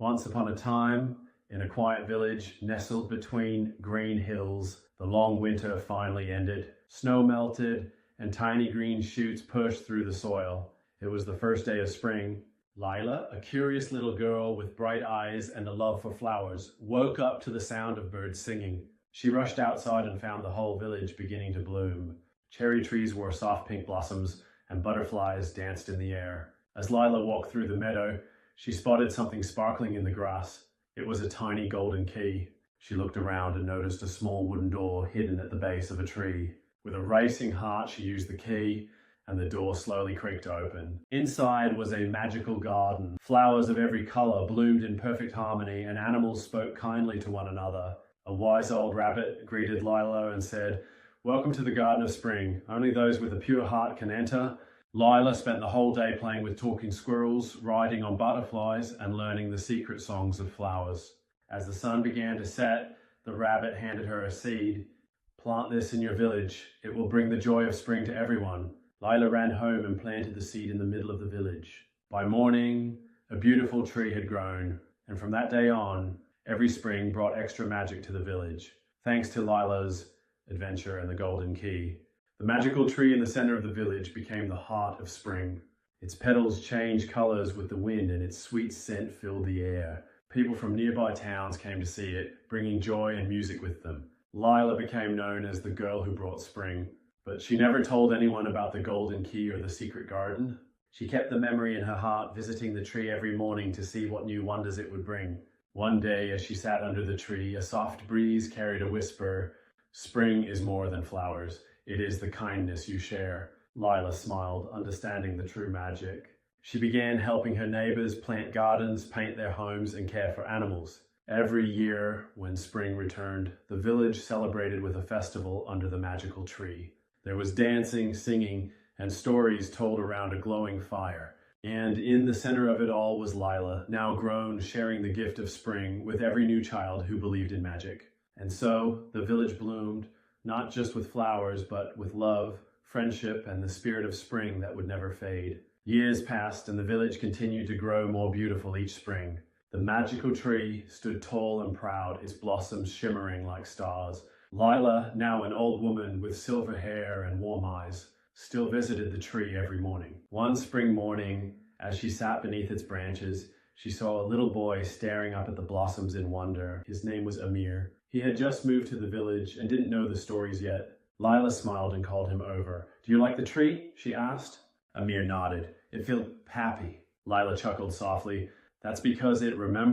Once upon a time, in a quiet village nestled between green hills, the long winter finally ended. Snow melted, and tiny green shoots pushed through the soil. It was the first day of spring. Lila, a curious little girl with bright eyes and a love for flowers, woke up to the sound of birds singing. She rushed outside and found the whole village beginning to bloom. Cherry trees wore soft pink blossoms, and butterflies danced in the air. As Lila walked through the meadow, she spotted something sparkling in the grass. It was a tiny golden key. She looked around and noticed a small wooden door hidden at the base of a tree. With a racing heart, she used the key, and the door slowly creaked open. Inside was a magical garden. Flowers of every color bloomed in perfect harmony, and animals spoke kindly to one another. A wise old rabbit greeted Lila and said, "Welcome to the Garden of Spring. Only those with a pure heart can enter." Lila spent the whole day playing with talking squirrels, riding on butterflies, and learning the secret songs of flowers. As the sun began to set, the rabbit handed her a seed. "Plant this in your village. It will bring the joy of spring to everyone." Lila ran home and planted the seed in the middle of the village. By morning, a beautiful tree had grown, and from that day on, every spring brought extra magic to the village, thanks to Lila's adventure and the golden key. The magical tree in the center of the village became the heart of spring. Its petals changed colors with the wind, and its sweet scent filled the air. People from nearby towns came to see it, bringing joy and music with them. Lila became known as the girl who brought spring, but she never told anyone about the golden key or the secret garden. She kept the memory in her heart, visiting the tree every morning to see what new wonders it would bring. One day, as she sat under the tree, a soft breeze carried a whisper, "Spring is more than flowers. It is the kindness you share." Lila smiled, understanding the true magic. She began helping her neighbors plant gardens, paint their homes, and care for animals. Every year, when spring returned, the village celebrated with a festival under the magical tree. There was dancing, singing, and stories told around a glowing fire. And in the center of it all was Lila, now grown, sharing the gift of spring with every new child who believed in magic. And so, the village bloomed, not just with flowers, but with love, friendship, and the spirit of spring that would never fade. Years passed, and the village continued to grow more beautiful each spring. The magical tree stood tall and proud, its blossoms shimmering like stars. Lila, now an old woman with silver hair and warm eyes, still visited the tree every morning. One spring morning, as she sat beneath its branches, she saw a little boy staring up at the blossoms in wonder. His name was Amir. He had just moved to the village and didn't know the stories yet. Lila smiled and called him over. "Do you like the tree?" she asked. Amir nodded. "It feels happy." Lila chuckled softly. "That's because it remembers